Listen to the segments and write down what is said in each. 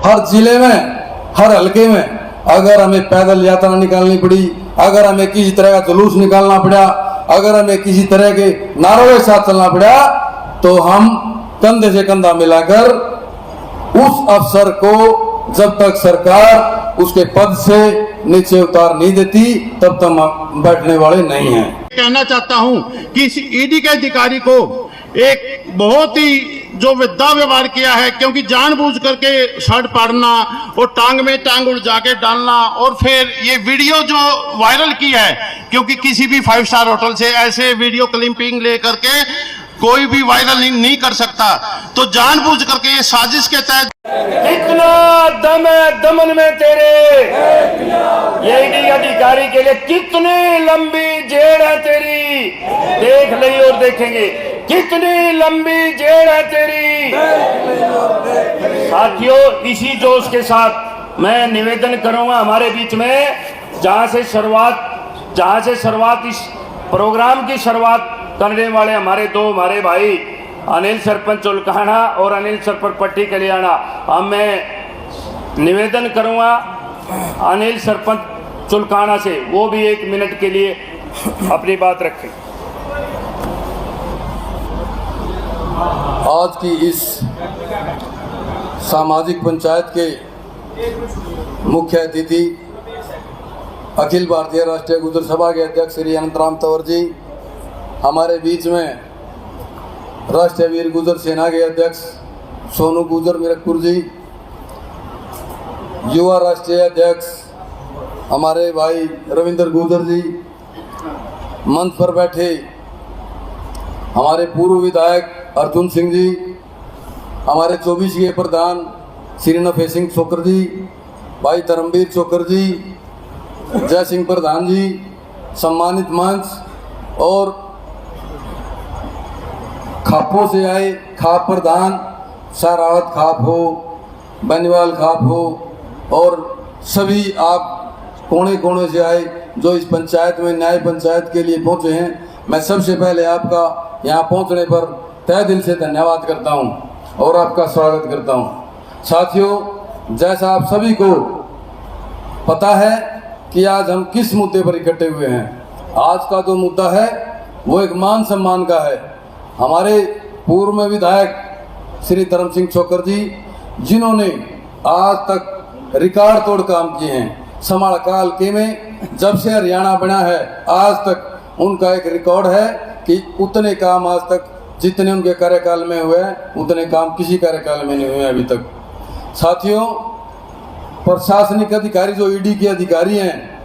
हर जिले में, हर हलके में अगर हमें पैदल यात्रा निकालनी पड़ी, अगर हमें किसी तरह का जुलूस निकालना पड़ा, अगर हमें किसी तरह के नारों के साथ चलना पड़ा, तो हम कंधे से कंधा मिलाकर उस अफसर को जब तक सरकार उसके पद से नीचे उतार नहीं देती तब तक हम बैठने वाले नहीं हैं। कहना चाहता हूं कि इस ईडी के अधिकारी को एक बहुत ही जो विद्या व्यवहार किया है, क्योंकि जानबूझ करके शर्ट पाड़ना और टांग में टांग उलझा के डालना और फिर ये वीडियो जो वायरल की है, क्योंकि किसी भी 5 स्टार होटल से ऐसे वीडियो क्लिपिंग ले करके कोई भी वायरल नहीं कर सकता, तो जानबूझ करके ये साजिश के तहत कितना दम है दमन में तेरे, ये ईडी अधिकारी के लिए कितनी लंबी जेड़ है तेरी, देख ली और देखेंगे कितनी लंबी जेड़ है तेरी। साथियों, इसी जोश के साथ मैं निवेदन करूंगा हमारे बीच में जहां से शुरुआत इस प्रोग्राम की शुरुआत करने वाले हमारे भाई अनिल सरपंच चुलकाना और अनिल सरपंच पट्टी कल्याणा, अब मैं निवेदन करूंगा अनिल सरपंच चुलकाना से वो भी 1 मिनट के लिए अपनी बात रखें। आज की इस सामाजिक पंचायत के मुख्य अतिथि अखिल भारतीय राष्ट्रीय गुर्जर सभा के अध्यक्ष श्री अनंतराम तंवर जी, हमारे बीच में राष्ट्रीय वीर गुर्जर सेना के अध्यक्ष सोनू गुर्जर मीरकपुर जी, युवा राष्ट्रीय अध्यक्ष हमारे भाई रविंद्र गुर्जर जी, मंच पर बैठे हमारे पूर्व विधायक अर्जुन सिंह जी, हमारे 24 के प्रधान श्री नफे सिंह चोकर जी, भाई धर्मवीर चोकर जी, जय सिंह प्रधान जी, सम्मानित मंच और खापों से आए खाप प्रधान शाहरावत खाप हो, बनीवाल खाप हो और सभी आप कोने कोने से आए जो इस पंचायत में न्याय पंचायत के लिए पहुंचे हैं, मैं सबसे पहले आपका यहाँ पहुंचने पर तहे दिल से धन्यवाद करता हूं और आपका स्वागत करता हूं। साथियों, जैसा आप सभी को पता है कि आज हम किस मुद्दे पर इकट्ठे हुए हैं, आज का जो मुद्दा है वो एक मान सम्मान का है। हमारे पूर्व में विधायक श्री धर्म सिंह चोकर जी, जिन्होंने आज तक रिकॉर्ड तोड़ काम किए हैं, समाल काल के में जब से हरियाणा बना है आज तक उनका एक रिकॉर्ड है कि उतने काम आज तक जितने उनके कार्यकाल में हुए उतने काम किसी कार्यकाल में नहीं हुए अभी तक। साथियों, प्रशासनिक अधिकारी जो ईडी के अधिकारी हैं,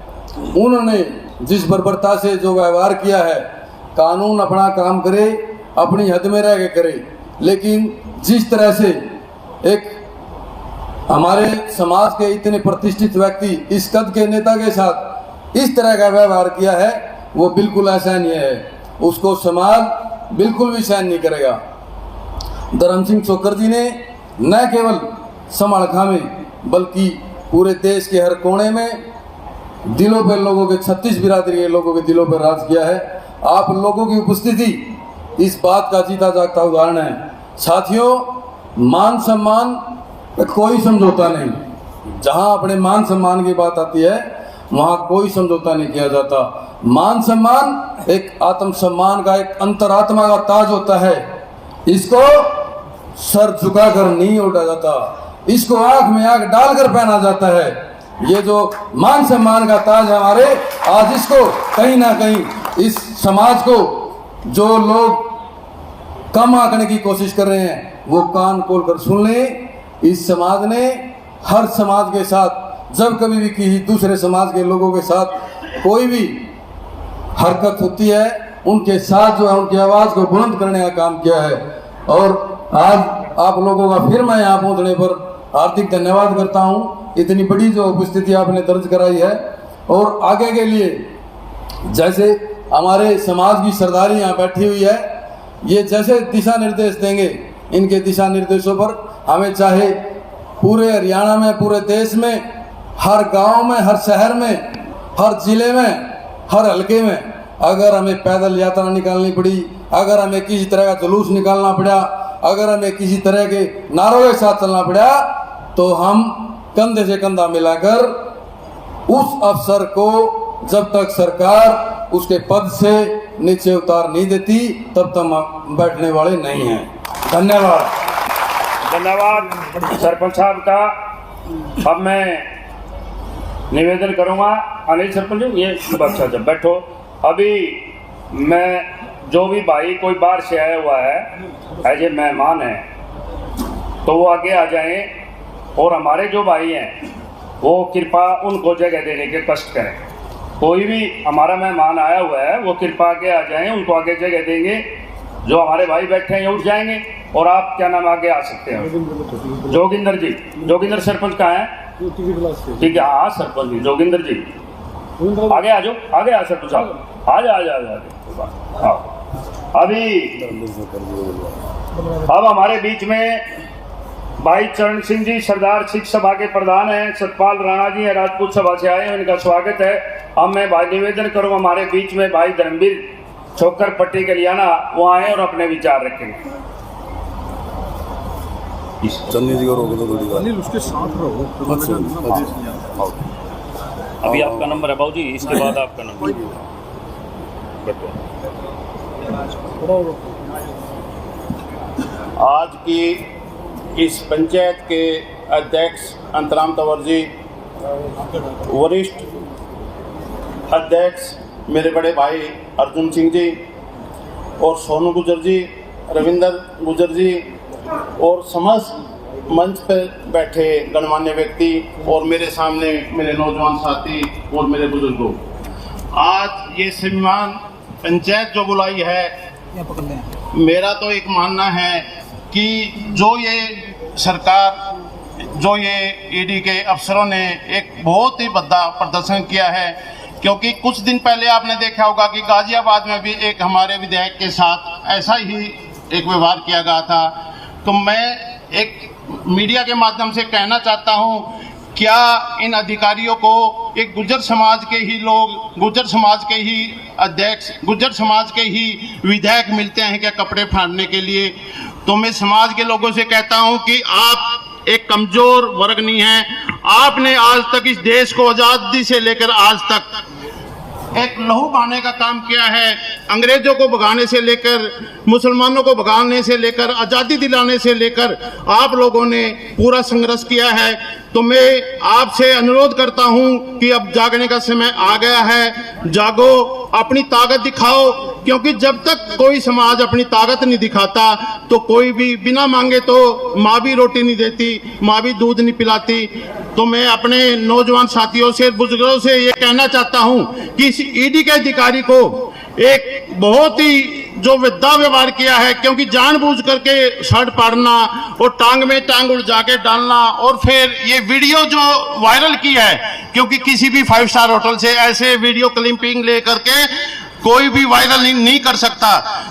उन्होंने जिस बर्बरता से जो व्यवहार किया है, कानून अपना काम करे, अपनी हद में रह के करे, लेकिन जिस तरह से एक हमारे समाज के इतने प्रतिष्ठित व्यक्ति इस कद के नेता के साथ इस तरह का व्यवहार किया है, वो बिल्कुल असहनीय है, उसको समाज बिल्कुल भी सहन नहीं करेगा। धर्म सिंह चोकर जी ने न केवल समालखा में बल्कि पूरे देश के हर कोने में दिलों पर लोगों के 36 बिरादरी के लोगों के दिलों पर राज किया है। आप लोगों की उपस्थिति इस बात का जीता जागता उदाहरण है। साथियों, मान सम्मान कोई समझौता नहीं, जहां अपने मान सम्मान की बात आती है वहां कोई समझौता नहीं किया जाता। मान सम्मान एक आत्म सम्मान का एक अंतरात्मा का ताज होता है, इसको सर झुकाकर नहीं उड़ा जाता, इसको आंख में आंख डालकर पहना जाता है। ये जो मान सम्मान का ताज है हमारे, आज इसको कहीं ना कहीं इस समाज को जो लोग कम आंकने की कोशिश कर रहे हैं वो कान खोलकर सुन लें। इस समाज ने हर समाज के साथ जब कभी भी किसी दूसरे समाज के लोगों के साथ कोई भी हरकत होती है, उनके साथ जो है उनकी आवाज़ को बुलंद करने का काम किया है। और आज आप लोगों का फिर मैं यहाँ पहुँचने पर हार्दिक धन्यवाद करता हूँ। इतनी बड़ी जो उपस्थिति आपने दर्ज कराई है और आगे के लिए जैसे हमारे समाज की सरदारी यहाँ बैठी हुई है, ये जैसे दिशा निर्देश देंगे, इनके दिशा निर्देशों पर हमें चाहे पूरे हरियाणा में, पूरे देश में, हर गांव में, हर शहर में, हर जिले में, हर हलके में अगर हमें पैदल यात्रा निकालनी पड़ी, अगर हमें किसी तरह का जुलूस निकालना पड़ा, अगर हमें किसी तरह के नारों के साथ चलना पड़ा, तो हम कंधे से कंधा मिलाकर उस अफसर को जब तक सरकार उसके पद से नीचे उतार नहीं देती तब तक हम बैठने वाले नहीं हैं। धन्यवाद। धन्यवाद सरपंच साहब का। अब मैं निवेदन करूंगा अनिल सरपंच जी, ये बच्चा जब बैठो। अभी मैं जो भी भाई कोई बाहर से आया हुआ है एज ए मेहमान है तो वो आगे आ जाएं, और हमारे जो भाई हैं वो कृपा उनको जगह देने के कष्ट करें। कोई भी हमारा मेहमान आया हुआ है वो कृपा आगे आ जाएं, उनको आगे जगह देंगे। जो हमारे भाई बैठे हैं ये उठ जाएंगे और आप क्या नाम आगे आ सकते हैं। जोगिंदर जी, जोगिंदर सरपंच कहाँ है? ठीक है, हाँ सरपंच जी जोगिंदर जी आगे आ जाओ, आगे आ सरपंच साहब, आ जाओ। अभी अब हमारे बीच में भाई चरण सिंह जी सरदार सिख सभा के प्रधान हैं, सतपाल राणा जी हैं, राजपूत सभा से आए हैं, इनका स्वागत है। अब मैं भाई निवेदन करूँगा हमारे बीच में भाई धर्मवीर छोकर पट्टी के लियाना वो आए और अपने विचार रखेंगे। चन्नी जी को रोक दो थोड़ी अनिल उसके साथ रहो। अभी आपका नंबर है बाबूजी, इसके बाद आपका नंबर। आज की इस पंचायत के अध्यक्ष अंतराम तंवर जी, वरिष्ठ अध्यक्ष मेरे बड़े भाई अर्जुन सिंह जी और सोनू गुजर जी, रविंदर गुजर जी और समस्त मंच पर बैठे गणमान्य व्यक्ति और मेरे सामने मेरे नौजवान साथी और मेरे बुजुर्गों, आज ये सम्मान पंचायत जो बुलाई है, मेरा तो एक मानना है कि जो ये सरकार, जो ये ईडी के अफसरों ने एक बहुत ही भद्दा प्रदर्शन किया है। क्योंकि कुछ दिन पहले आपने देखा होगा कि गाजियाबाद में भी एक हमारे विधायक के साथ ऐसा ही एक व्यवहार किया गया था। तो मैं एक मीडिया के माध्यम से कहना चाहता हूं, क्या इन अधिकारियों को एक गुर्जर समाज के ही लोग, गुर्जर समाज के ही अध्यक्ष, गुर्जर समाज के ही विधायक मिलते हैं क्या कपड़े फाड़ने के लिए? तो मैं समाज के लोगों से कहता हूं कि आप एक कमजोर वर्ग नहीं है। आपने आज तक इस देश को आज़ादी से लेकर आज तक एक लहू बहाने का काम किया है। अंग्रेजों को भगाने से लेकर, मुसलमानों को भगाने से लेकर, आज़ादी दिलाने से लेकर आप लोगों ने पूरा संघर्ष किया है। तो मैं आपसे अनुरोध करता हूं कि अब जागने का समय आ गया है। जागो, अपनी ताकत दिखाओ, क्योंकि जब तक कोई समाज अपनी ताकत नहीं दिखाता तो कोई भी बिना मांगे तो माँ भी रोटी नहीं देती, माँ भी दूध नहीं पिलाती। तो मैं अपने नौजवान साथियों से, बुजुर्गों से ये कहना चाहता हूं कि इस ईडी के अधिकारी को एक बहुत ही जो विद्या व्यवहार किया है, क्योंकि जानबूझ करके शर्ट पाड़ना और टांग में टांग उलझा के डालना और फिर ये वीडियो जो वायरल की है, क्योंकि किसी भी 5 स्टार होटल से ऐसे वीडियो क्लिपिंग ले करके कोई भी वायरल नहीं कर सकता।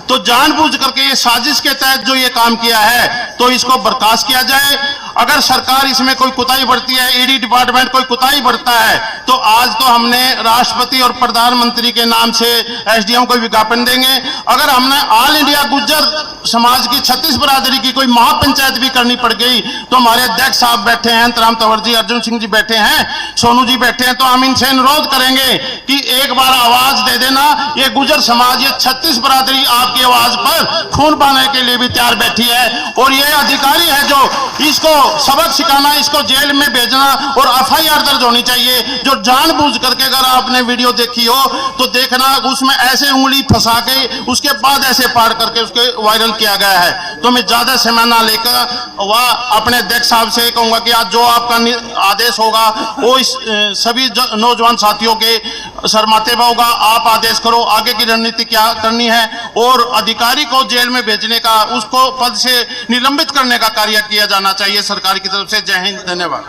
तो जानबूझ करके ये साजिश के तहत जो ये काम किया है तो इसको बर्खास्त किया जाए। अगर सरकार इसमें कोई कुताही बरती है, ईडी डिपार्टमेंट कोई कुताही बरतता है, तो आज तो हमने राष्ट्रपति और प्रधानमंत्री के नाम से एसडीएम को विज्ञापन देंगे। अगर हमने ऑल इंडिया गुर्जर समाज की 36 बरादरी की कोई महापंचायत भी करनी पड़ गई तो हमारे अध्यक्ष साहब बैठे हैं, अंतराम तंवर जी, अर्जुन सिंह जी बैठे हैं, सोनू जी बैठे हैं, तो हम इनसे अनुरोध करेंगे कि एक बार आवाज दे देना। ये गुर्जर समाज, ये 36 बरादरी आपकी आवाज पर खून बहाने के लिए भी तैयार बैठी है। और ये अधिकारी है जो इसको सबक सिखाना, इसको जेल में भेजना और एफआईआर दर्ज होनी चाहिए। जो जानबूझ करके, अगर आपने वीडियो देखी हो तो देखना, उसमें ऐसे उंगली फंसा के उसके बाद ऐसे पार करके उसके वायरल किया गया है। तो मैं ज्यादा समय ना लेकर वह अपने अध्यक्ष साहब से कहूंगा कि आज जो आपका आदेश होगा वो इस सभी नौजवान साथियों के सरमाते पर होगा। आप आदेश करो आगे की रणनीति क्या करनी है, और अधिकारी को जेल में भेजने का, उसको पद से निलंबित करने का कार्य किया जाना चाहिए सरकार की तरफ से। जय हिंद, धन्यवाद।